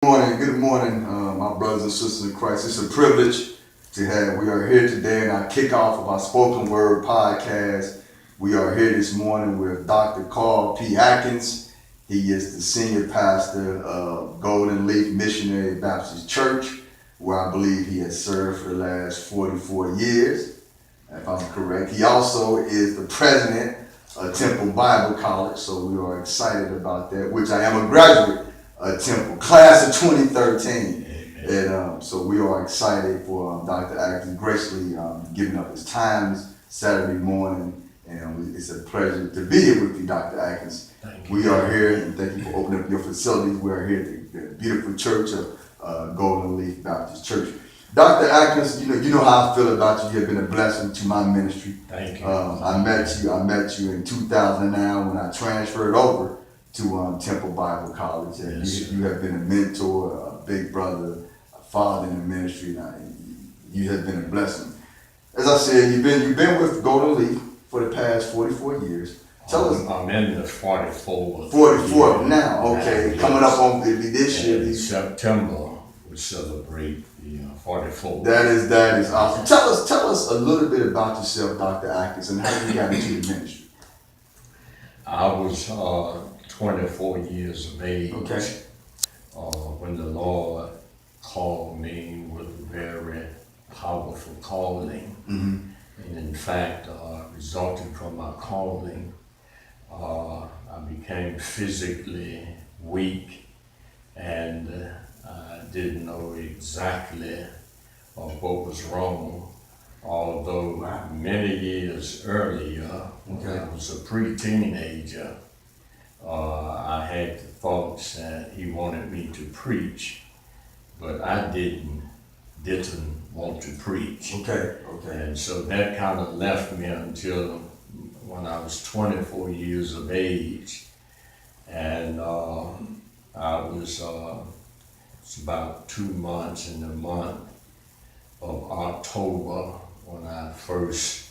Good morning, my brothers and sisters in Christ. It's a privilege to have. We are here today in our kickoff of our Spoken Word podcast. We are here this morning with Dr. Carl P. Adkins. He is the senior pastor of Golden Leaf Missionary Baptist Church, where I believe he has served for the last 44 years, if I'm correct. He also is the president of Temple Bible College, so we are excited about that, which I am a graduate Temple, class of 2013. And so we are excited for Dr. Adkins graciously giving up his time this Saturday morning. And it's a pleasure to be here with you, Dr. Adkins. We are here, and thank you for opening up your facilities. We are here at the beautiful church of Golden Leaf Baptist Church. Dr. Adkins, you know how I feel about you. You have been a blessing to my ministry. Thank you. I met you in 2009 when I transferred over to Temple Bible College, and Yes, you have been a mentor, a big brother, a father in the ministry, and you have been a blessing. As I said, you've been with Golden Leaf for the past 44 years. Tell us. I'm in the 44th. 44 now, okay. Yes. Coming up on this year. In September, we celebrate the 44th. That is awesome. Tell us a little bit about yourself, Dr. Adkins, and how you got into the ministry. I was 24 years of age when the Lord called me with a very powerful calling. Mm-hmm. And in fact, resulting from my calling, I became physically weak, and I didn't know exactly what was wrong. Although many years earlier, when I was a pre-teenager, I had the thoughts that he wanted me to preach, but I didn't want to preach. Okay. And so that kind of left me until when I was 24 years of age. And I was, it's about 2 months in the month of October when I first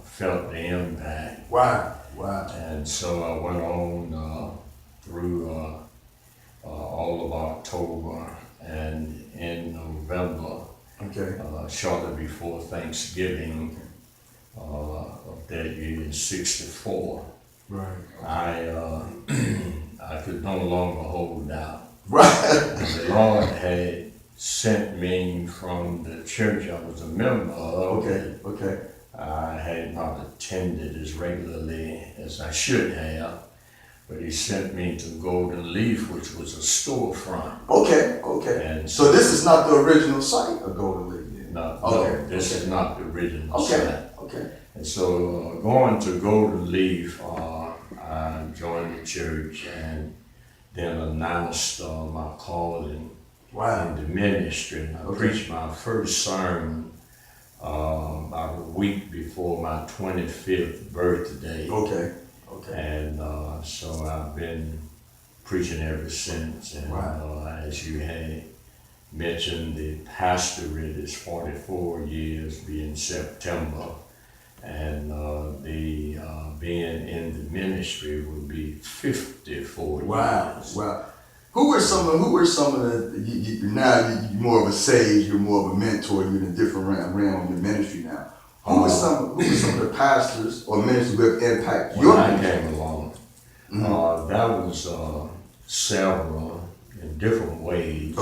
felt the impact. Wow. And so I went on through all of October, and in November, shortly before Thanksgiving of that year in '64, I could no longer hold out. The Lord had sent me from the church I was a member of. I had not attended as regularly as I should have, but he sent me to Golden Leaf, which was a storefront. And so this is not the original site of Golden Leaf? No, this is not the original site. And so going to Golden Leaf, I joined the church and then announced my calling in the ministry. And I preached my first sermon about a week before my 25th birthday. And so I've been preaching ever since. And as you had mentioned, the pastorate is 44 years, being September, and the being in the ministry would be 54 years. Who were some of the, now you're more of a sage, you're more of a mentor, you're in a different realm of your ministry now. Who were some of the pastors or ministers who have impacted your ministry? When I came along, that was several in different ways.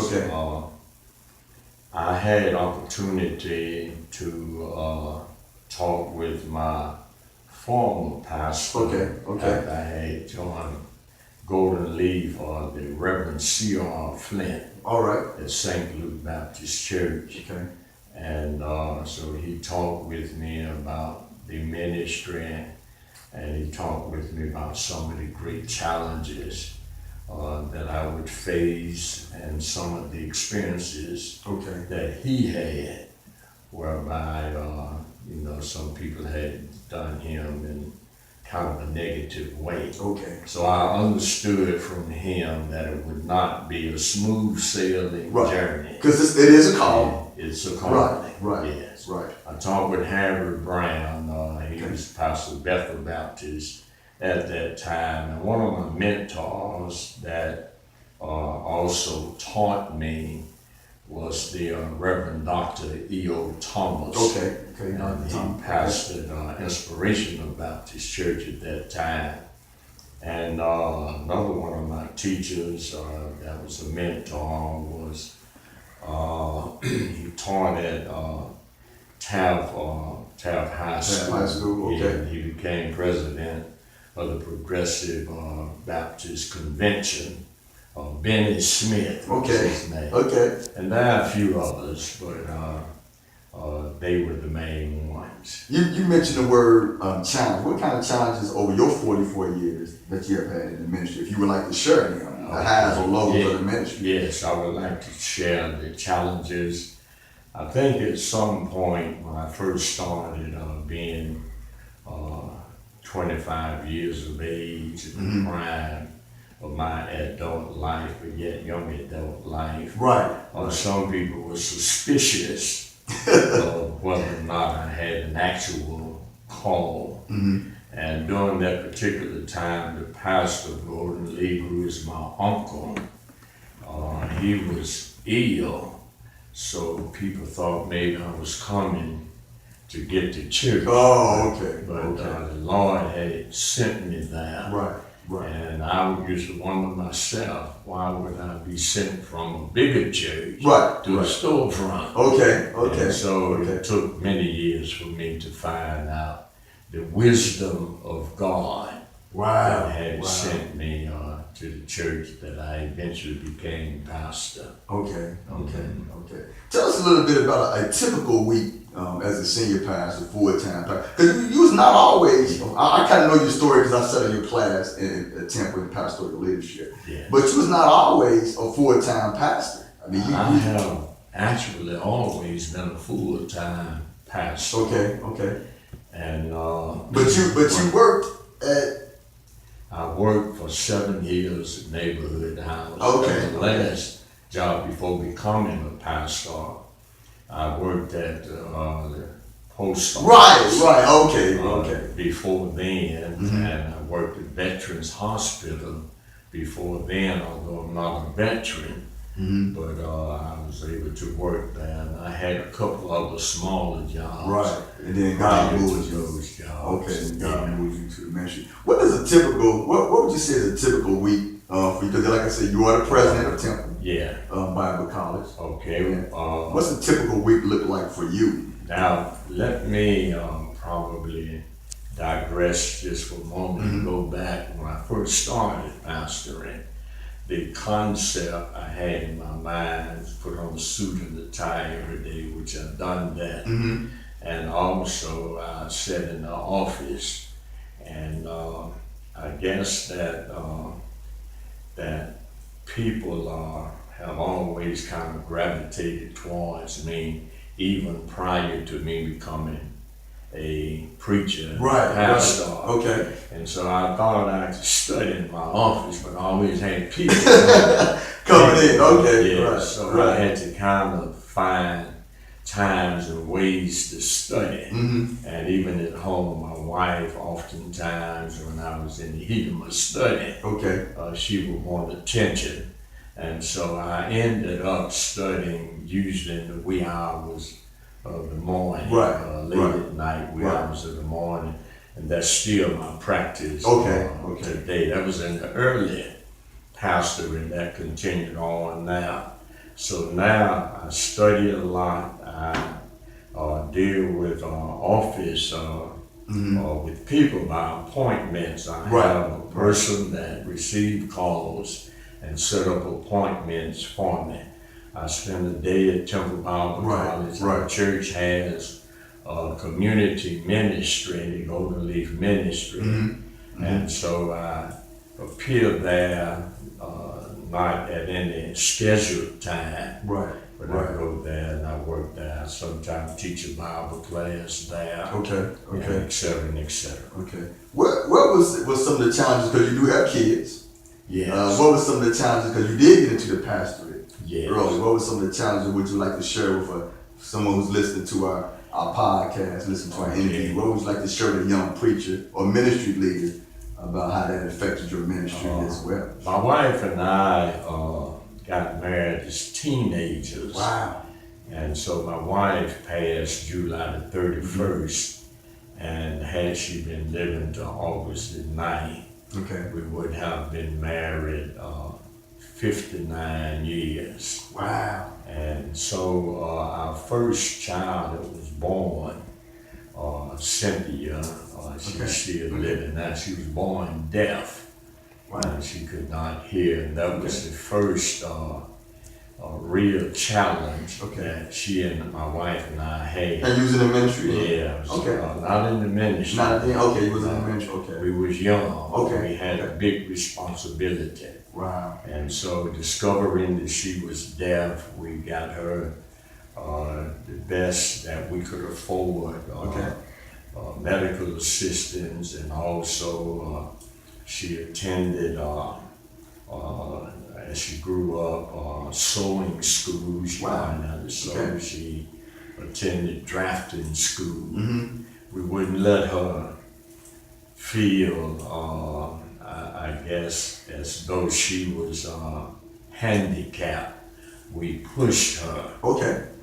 I had opportunity to talk with my former pastor after I had joined Golden Leaf, the Reverend C.R. Flint at St. Luke Baptist Church. And so he talked with me about the ministry, and he talked with me about some of the great challenges that I would face and some of the experiences that he had, whereby some people had done him in kind of a negative way. So I understood from him that it would not be a smooth sailing journey. Because it is a call. It's a call. Yes. I talked with Harry Brown. He was Pastor Bethel Baptist at that time, and one of my mentors that also taught me was the Reverend Dr. E.O. Thomas. Okay. And he pastored Inspirational Baptist Church at that time. And another one of my teachers that was a mentor was he taught at Taft High School. High School, okay. And he became president of the Progressive Baptist Convention. Benny Smith was his name. Okay. And there are a few others, but they were the main ones. You mentioned the word challenge. What kind of challenges over your 44 years that you have had in the ministry, if you would like to share them, the highs or lows of the ministry? Yes, I would like to share the challenges. I think at some point when I first started being 25 years of age, in the prime of my adult life, but yet young adult life. Right. Some people were suspicious of whether or not I had an actual call. And during that particular time, the pastor of Golden Lee, who is my uncle, he was ill. So people thought maybe I was coming to get to church. Oh, okay. But the Lord had sent me there. Right. And I used to wonder myself, why would I be sent from a bigger church to a storefront? Okay. And so it took many years for me to find out the wisdom of God that had sent me to the church that I eventually became pastor. Okay. Tell us a little bit about a typical week as a senior pastor, full-time pastor. Because you was not always, I kind of know your story because I sat in your class at Temple in pastoral leadership. Yeah. But you was not always a full-time pastor. I mean, I have actually always been a full-time pastor. Okay. And but you worked at. I worked for 7 years at Neighborhood House. Okay. The last job before becoming a pastor, I worked at the post office. Right. Okay. Before then, and I worked at Veterans Hospital before then, although I'm not a veteran. But I was able to work there, and I had a couple other smaller jobs. Right, and then God moved you. Those jobs. Okay, and God moved you to the ministry. What would you say is a typical week for you? Because like I said, you are the president of Temple Bible College. Okay. What's a typical week look like for you? Now, let me probably digress just for a moment and go back when I first started pastoring. The concept I had in my mind was put on a suit and a tie every day, which I've done that. And also I sat in the office, and I guess that that people have always kind of gravitated towards me, even prior to me becoming a preacher, pastor. Okay. And so I thought I'd study in my office, but I always had people coming in. Okay. Yeah, so I had to kind of find times and ways to study. And even at home, my wife, oftentimes when I was in the heat of my study, she would want attention. And so I ended up studying usually in the wee hours of the morning, late at night, wee hours of the morning, and that's still my practice today. That was in the early pastoring, that continued on now. So now I study a lot. I deal with office with people by appointments. I have a person that receives calls and set up appointments for me. I spend a day at Temple Bible College. Our church has a community ministry, the Golden Leaf Ministry. And so I appear there, not at any scheduled time. But I go there and I work there. I sometimes teach a Bible class there. And et cetera and et cetera. What was some of the challenges, because you do have kids? Yes. What were some of the challenges, because you did get into the pastorate? Yes. Early. What were some of the challenges would you like to share with someone who's listening to our podcast, listening to our interview? What would you like to share with a young preacher or ministry leader about how that affected your ministry as well. My wife and I got married as teenagers. Wow. And so my wife passed July the 31st, and had she been living to August the 9th, we would have been married 59 years. Wow. And so our first child that was born, Cynthia, she's still living now. She was born deaf. Wow. And she could not hear. And that was the first real challenge that she and my wife and I had. And you was in the ministry? Yeah. Not in the ministry. You was in the ministry. We was young. We had a big responsibility. Wow. And so discovering that she was deaf, we got her the best that we could afford. Medical assistance, and also she attended as she grew up sewing school. She learned how to sew. She attended drafting school. We wouldn't let her feel I guess as though she was handicapped. We pushed her.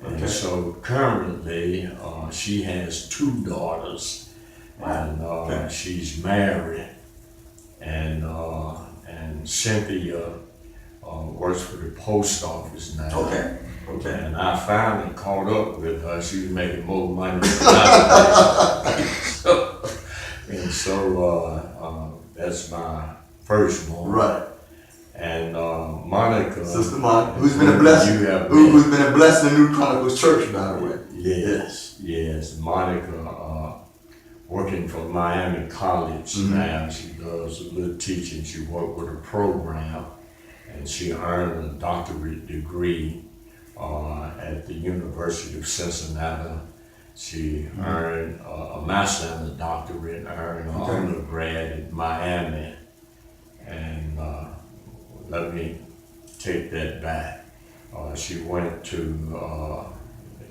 And so currently she has 2 daughters, and she's married, and Cynthia works for the post office now. And I finally caught up with her. She was making more money than I did. And so that's my firstborn. Right. And Monica, Sister Monica, who's been a blessing, who's been a blessing in New Chronicles Church, by the way. Yes. Monica, working for Miami College now. She does a little teaching. She worked with a program, and she earned a doctorate degree at the University of Cincinnati. She earned a master and a doctorate, earned an undergrad at Miami. And let me take that back. She went to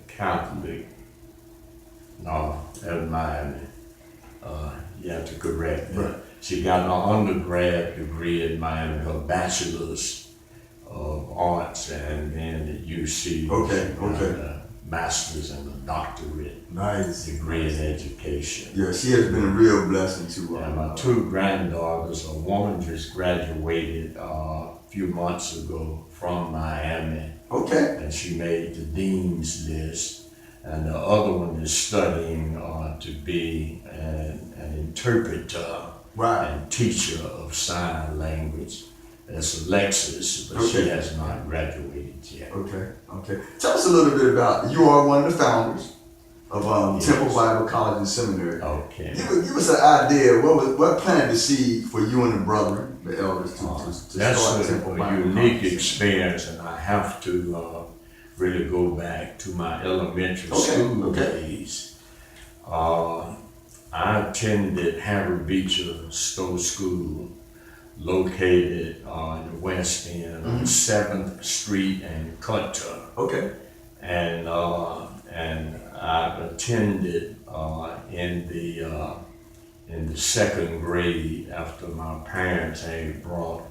Catholic, at Miami. You have to correct me. She got an undergrad degree at Miami, her bachelor's of arts, and then at UC, a master's and a doctorate degree in education. Yeah, she has been a real blessing to And my 2 granddaughters, a woman just graduated a few months ago from Miami. And she made the dean's list. And the other one is studying to be an interpreter and teacher of sign language. That's Alexis, but she has not graduated yet. Tell us a little bit about, you are one of the founders of Temple Bible College and Seminary. Give us an idea, what planted the seed for you and the brethren, the elders, to start Temple Bible College? That's a unique experience, and I have to really go back to my elementary school days. I attended Harry Beecher Stowe School, located in the West End on 7th Street and Cutter. And I attended in the 2nd grade after my parents had brought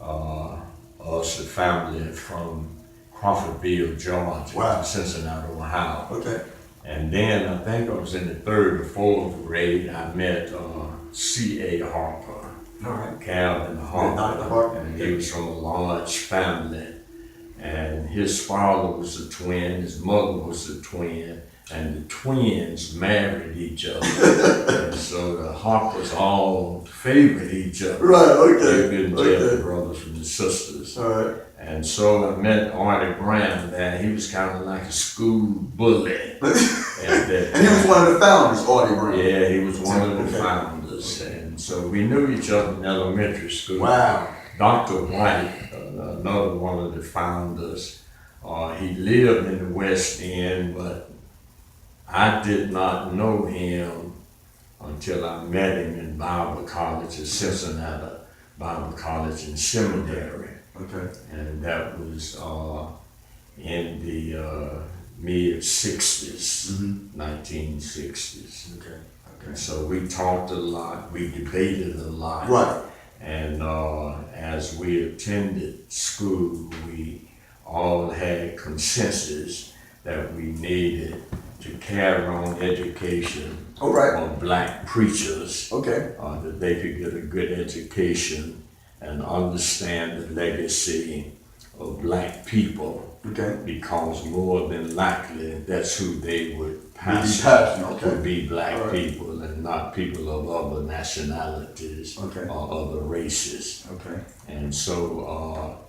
us, the family, from Crawfordville, Georgia, to Cincinnati, Ohio. And then I think I was in the 3rd or 4th grade. I met C.A. Harper, Calvin Harper, and he was from a large family. And his father was a twin, his mother was a twin, and the twins married each other. And so the Harpers all favored each other. They couldn't tell the brothers from the sisters. And so I met Artie Graham there. He was kind of like a school bully. And he was one of the founders, Artie Graham. Yeah, he was one of the founders. And so we knew each other in elementary school. Dr. White, another one of the founders, he lived in the West End, but I did not know him until I met him in Bible College at Cincinnati, Bible College and Seminary. And that was in the mid-60s, 1960s. So we talked a lot, we debated a lot. Right. And as we attended school, we all had consensus that we needed to carry on education for black preachers, that they could get a good education and understand the legacy of black people. Because more than likely, that's who they would pastor, would be black people and not people of other nationalities or other races. And so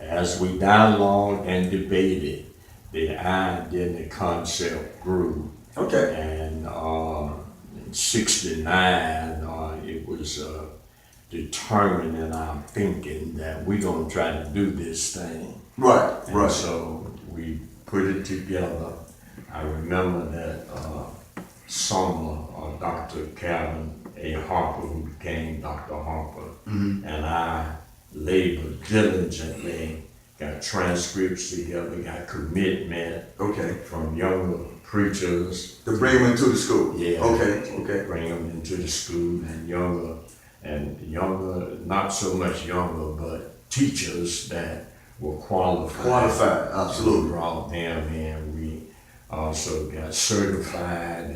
as we dialogued and debated, the idea and the concept grew. And in '69, it was determined in our thinking that we're going to try to do this thing. And so we put it together. I remember that summer, Dr. Calvin A. Harper, who became Dr. Harper, and I labored diligently, got transcripts together, got commitment from younger preachers. To bring them into the school. Bring them into the school and younger, not so much younger, but teachers that were qualified. Absolutely. We brought them in. We also got certified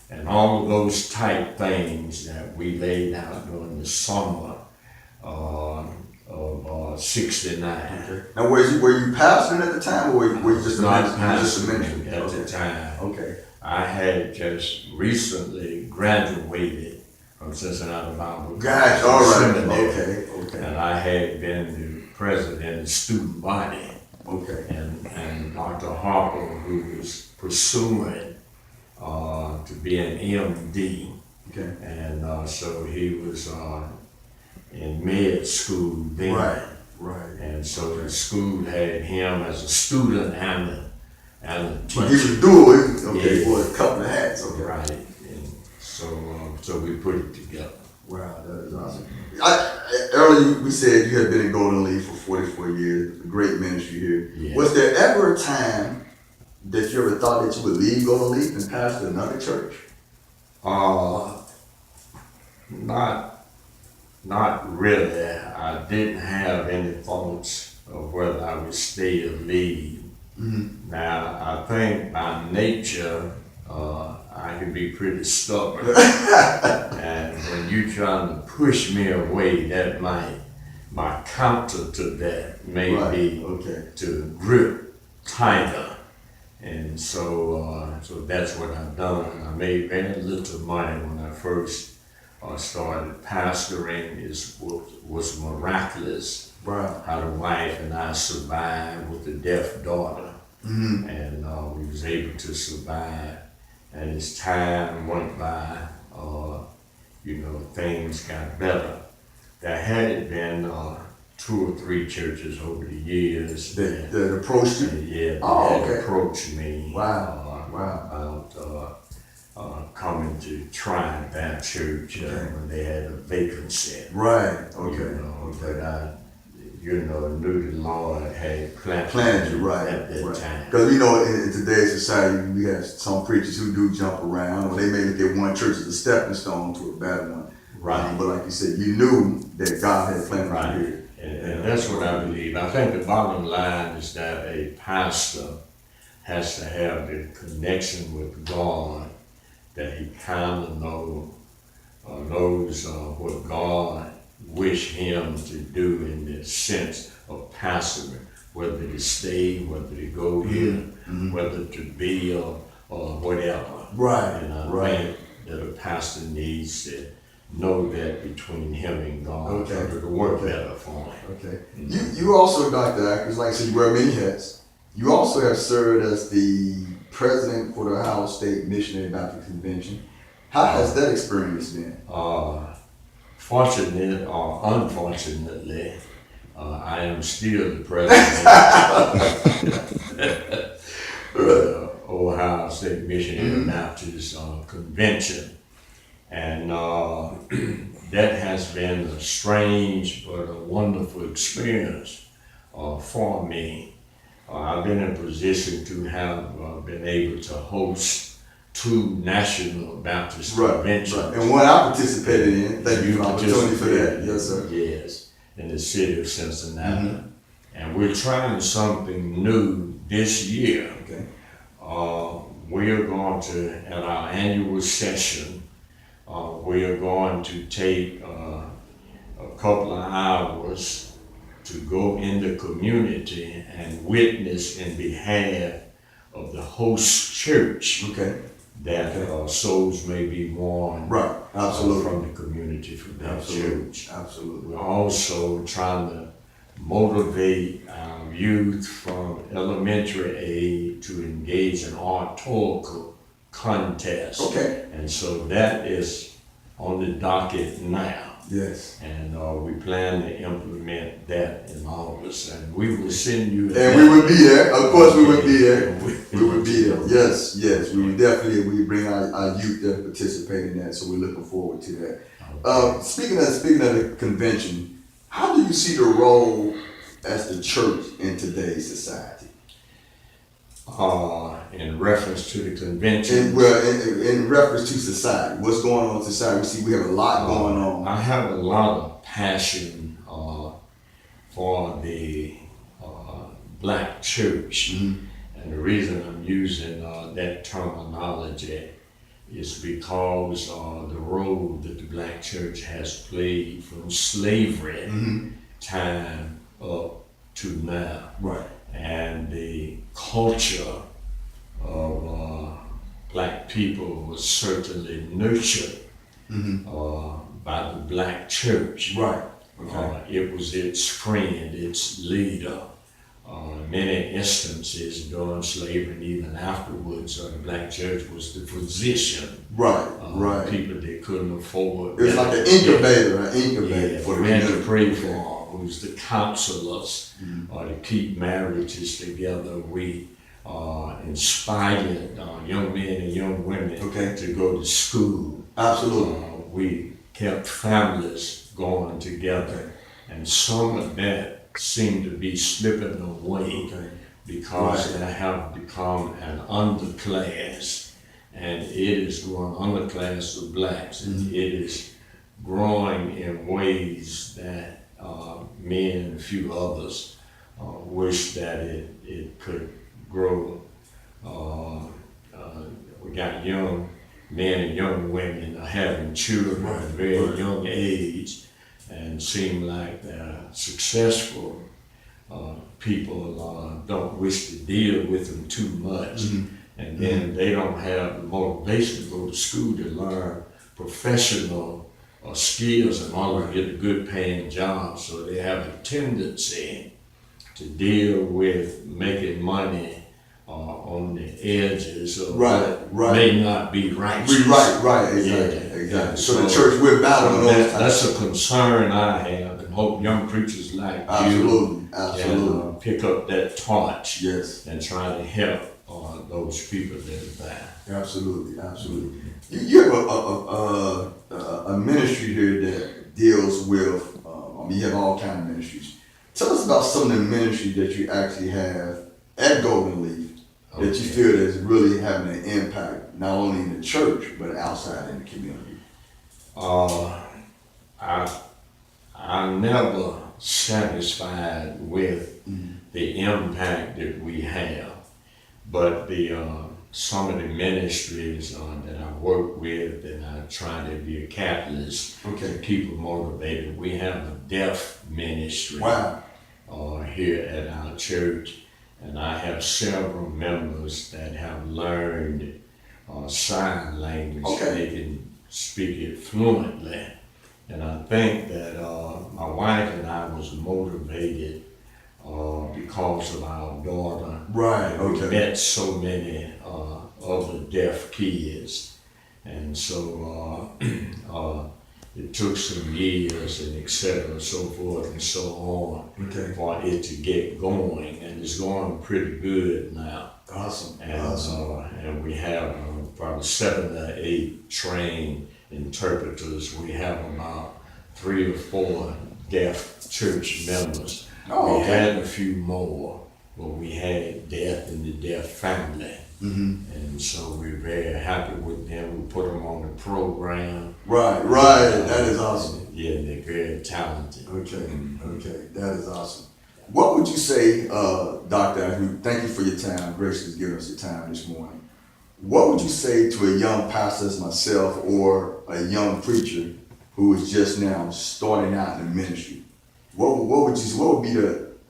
and all of those type things that we laid out during the summer of '69. Now, were you pastoring at the time, or were you just a Not minister? pastoring at the time. I had just recently graduated from Cincinnati Bible Seminary. And I had been the president of the student body. And Dr. Harper, who was pursuing to be an MD. And so he was in med school then. And so the school had him as a student and a teacher. But he was dual. He wore a couple of hats. And so we put it together. Wow, that is awesome. Earlier we said you had been in Golden Leaf for 44 years, a great ministry here. Was there ever a time that you ever thought that you would leave Golden Leaf and pastor another church? Not really. I didn't have any thoughts of whether I would stay or leave. Now, I think by nature, I can be pretty stubborn. And when you're trying to push me away, that my counter to that may be to grip tighter. And so that's what I've done. I made very little money when I first started pastoring. It was miraculous how the wife and I survived with a deaf daughter. And we was able to survive. And as time went by, things got better. There had been 2 or 3 churches over the years that approached you. That approached me. About coming to try that church when they had a vacancy. But I knew the Lord had planted you at that time. Because in today's society, we have some preachers who do jump around, or they may look at one church as a stepping stone to a better one. But like you said, you knew that God had planted you here. And that's what I believe. I think the bottom line is that a pastor has to have the connection with God, that he kind of knows what God wish him to do in the sense of pastoring, whether to stay, whether to go here, whether to be or whatever. And I think that a pastor needs to know that between him and God, it'll work better for him. You also, Dr. Adkins, like I said, you wear many hats. You also have served as the president for the Ohio State Missionary Baptist Convention. How has that experience been? Fortunately or unfortunately, I am still the president of the Ohio State Missionary Baptist Convention. And that has been a strange but a wonderful experience for me. I've been in a position to have been able to host two national Baptist Right. conventions. And one I participated in. Thank you for the opportunity for that. Yes, sir. Yes, in the city of Cincinnati. And we're trying something new this year. Okay. We are going to, at our annual session, we are going to take a couple of hours to go in the community and witness in behalf of the host church. Okay. That souls may be won Right. Absolutely. from the community for that church. Absolutely. We're also trying to motivate our youth from elementary age to engage in oratorical contests. Okay. And so that is on the docket now. Yes. And we plan to implement that in August. And we will send you. And we would be there. Of course, we would be there. We would be there. Yes, yes. We would definitely. We bring our youth that participate in that. So we're looking forward to that. Okay. Speaking of the convention, how do you see the role as the church in today's society? In reference to the convention. In reference to society, what's going on in society? We see we have a lot going on. I have a lot of passion for the black church. And the reason I'm using that terminology is because the role that the black church has played from slavery time up to now. Right. And the culture of black people was certainly nurtured by the black church. Right. Okay. It was its friend, its leader. Many instances during slavery and even afterwards, the black church was the physician. Right. Right. People that couldn't afford. It was like an incubator, For the men to pray for. It was the counselors to keep marriages together. We inspired young men and young women to go to school. Absolutely. We kept families going together. And some of that seemed to be slipping away because they have become an underclass. And it is growing, underclass of blacks, and it is growing in ways that me and a few others wish that it could grow. We got young men and young women having children at a very young age and seem like they're successful. People don't wish to deal with them too much. And then they don't have the motivation to go to school to learn professional skills in order to get a good paying job. So they have a tendency to deal with making money on the edges of what may not be right. Right, exactly. So the church, we're battling those. That's a concern I have, and hope young preachers like you can pick up that torch and try to help those people that are there. Absolutely. You have a ministry here that deals with, you have all kinds of ministries. Tell us about some of the ministry that you actually have at Golden Leaf that you feel that is really having an impact, not only in the church, but outside in the community. I'm never satisfied with the impact that we have, but some of the ministries that I work with and I try to be a catalyst to keep them motivated. We have a deaf ministry here at our church, and I have several members that have learned sign language. They can speak it fluently. And I think that my wife and I was motivated because of our daughter. We met so many other deaf kids. And so it took some years and et cetera, so forth and so on for it to get going. And it's going pretty good now. Awesome. And we have probably 7 or 8 trained interpreters. We have about 3 or 4 deaf church members. We had a few more but we had death in the Deaf family. And so we're very happy with them. We put them on the program. Right. That is awesome. Yeah, they're very talented. Okay, that is awesome. What would you say, Dr. Adkins, thank you for your time, graciously giving us your time this morning. What would you say to a young pastor as myself or a young preacher who is just now starting out in the ministry? What would be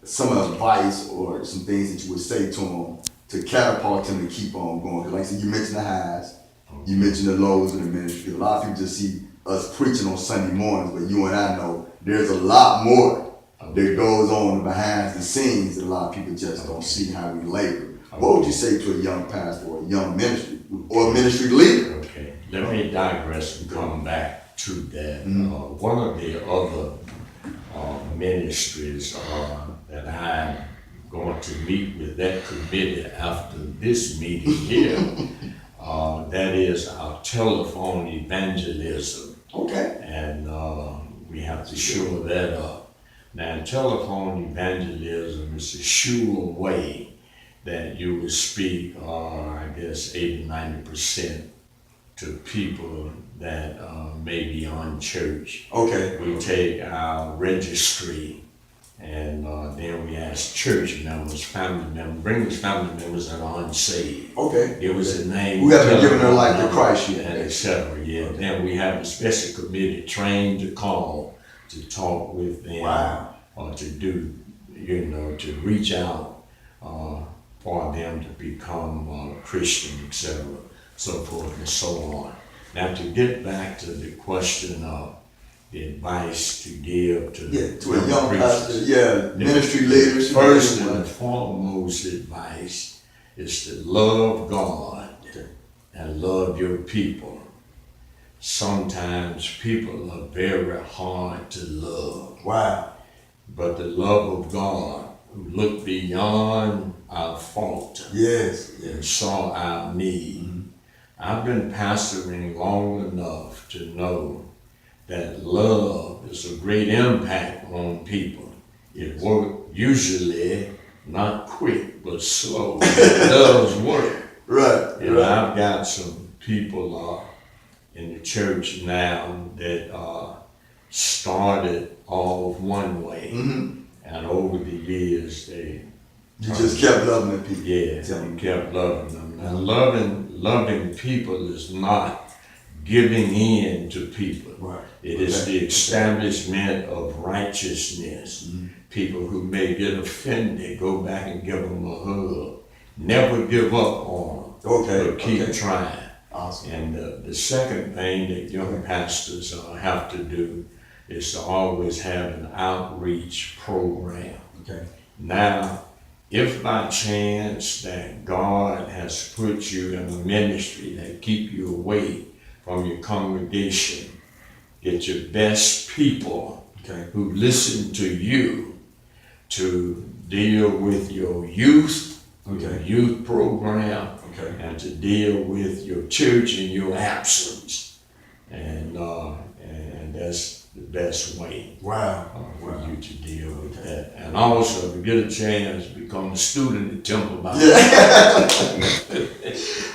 some advice or some things that you would say to them to catapult them to keep on going? Because like I said, you mentioned the highs, you mentioned the lows in the ministry. A lot of people just see us preaching on Sunday mornings, but you and I know there's a lot more that goes on behind the scenes that a lot of people just don't see how we labor. What would you say to a young pastor or a young ministry or a ministry leader? Okay, let me digress and come back to that. One of the other ministries that I'm going to meet with that committee after this meeting here, that is our telephone evangelism. Okay. And we have to shore that up. Now, telephone evangelism is a sure way that you will speak, I guess, 80-90% to people that may be on church. Okay. We take our registry and then we ask church members, family members, bring us family members that are unsaved. Okay. Give us a name. Who haven't given their life to Christ yet. And etc. Yeah. Okay. Then we have a special committee trained to call, to talk with them. Wow. Or to do, to reach out for them to become Christian, etc., so forth and so on. Now, to get back to the question of the advice to give to a young pastor, ministry leaders. First and foremost advice is to love God and love your people. Sometimes people are very hard to love. Wow. But the love of God, who looked beyond our fault and saw our need. I've been pastoring long enough to know that love is a great impact on people. It works usually not quick, but slow. It does work. Right. I've got some people in the church now that started off one way, and over the years you just kept loving the people. Yeah, you kept loving them. Now, loving people is not giving in to people. Right. It is the establishment of righteousness. People who may get offended, go back and give them a hug. Never give up on them. But keep trying. Awesome. And the second thing that young pastors have to do is to always have an outreach program. Okay. Now, if by chance that God has put you in a ministry that keep you away from your congregation, get your best people who listen to you to deal with your youth, your youth program, and to deal with your church in your absence. And that's the best way for you to deal with that. And also, to get a chance, become a student at Temple Bible.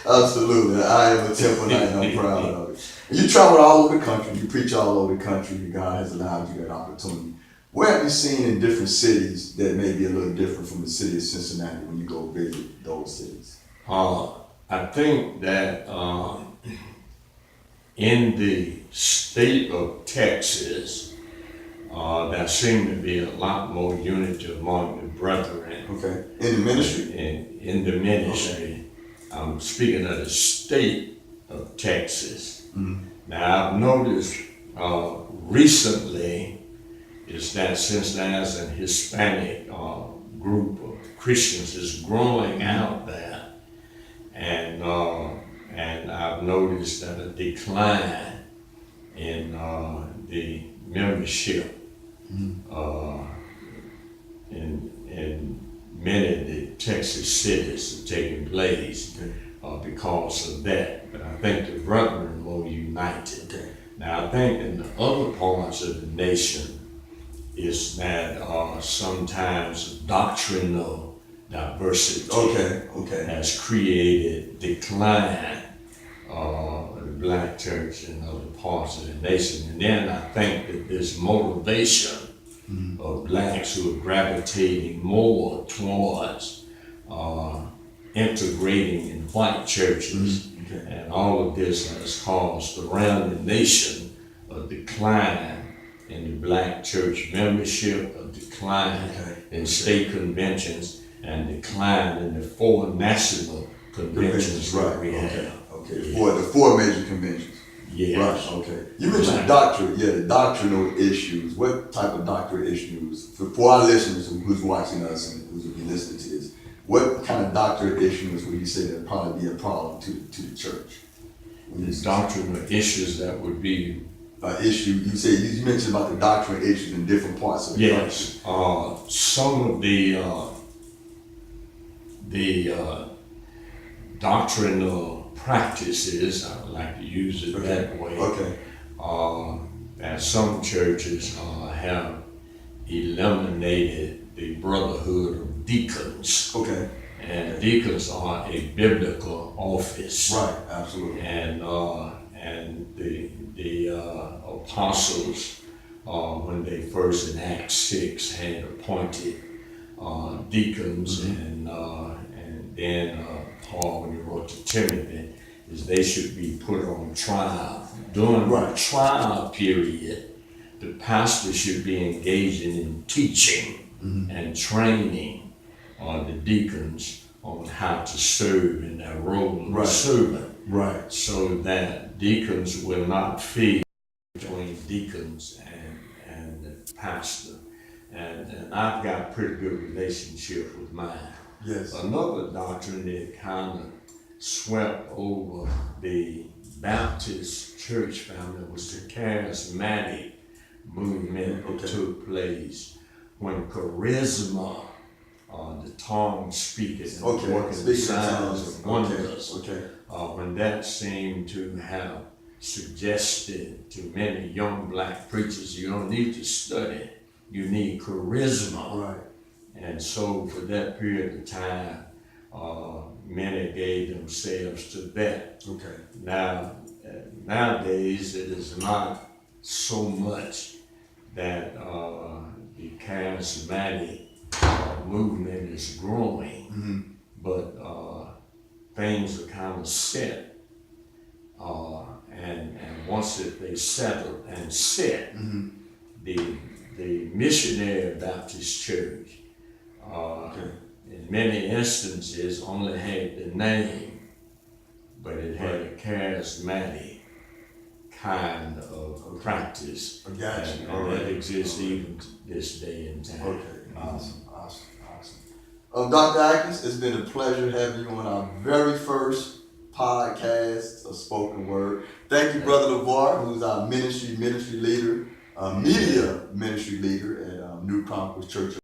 Absolutely. I am a Temple Knight and I'm proud of it. You travel all over the country, you preach all over the country, and God has allowed you that opportunity. What have you seen in different cities that may be a little different from the city of Cincinnati when you go visit those cities? I think that in the state of Texas, there seemed to be a lot more unity among the brethren. Okay. In the ministry? In the ministry. I'm speaking of the state of Texas. Now, I've noticed recently is that since there's a Hispanic group of Christians is growing out there, and I've noticed that a decline in the membership in many of the Texas cities are taking place because of that. But I think the brethren are more united. Now, I think in the other parts of the nation is that sometimes doctrinal diversity Okay. has created decline of the black church in other parts of the nation. And then I think that this motivation of blacks who are gravitating more towards integrating in white churches, and all of this has caused around the nation a decline in the black church membership, a decline in state conventions, and decline in the 4 national conventions that we have. The 4 major conventions. Yes. Right, okay. You mentioned doctrine, the doctrinal issues. What type of doctrinal issues, for our listeners who's watching us and who's going to be listening to this, what kind of doctrinal issues would you say that would probably be a problem to the church? The doctrinal issues that would be issue. You mentioned about the doctrinal issues in different parts of the country. Some of the doctrinal practices, I would like to use it that way. And some churches have eliminated the brotherhood of deacons. And deacons are a biblical office. Right, absolutely. And the apostles, when they first in Acts 6 had appointed deacons, and then Paul, when he wrote to Timothy, is they should be put on trial. During the trial period, the pastor should be engaging in teaching and training the deacons on how to serve in their role of servant. So that deacons will not feel between deacons and the pastor. And I've got a pretty good relationship with mine. Another doctrine that kind of swept over the Baptist church family was the charismatic movement that took place when charisma, the tongue speaking and working signs and wonders, when that seemed to have suggested to many young black preachers, you don't need to study, you need charisma. And so for that period of time, many gave themselves to that. Now, nowadays it is not so much that the charismatic movement is growing, but things are kind of set. And once they settle and set, the missionary Baptist church, in many instances, only had the name, but it had a charismatic kind of practice. And that exists even to this day and time. Awesome. Dr. Adkins, it's been a pleasure having you on our very first podcast of Spoken Word. Thank you, Brother LeVar, who's our ministry leader, media ministry leader at New Conquest Church.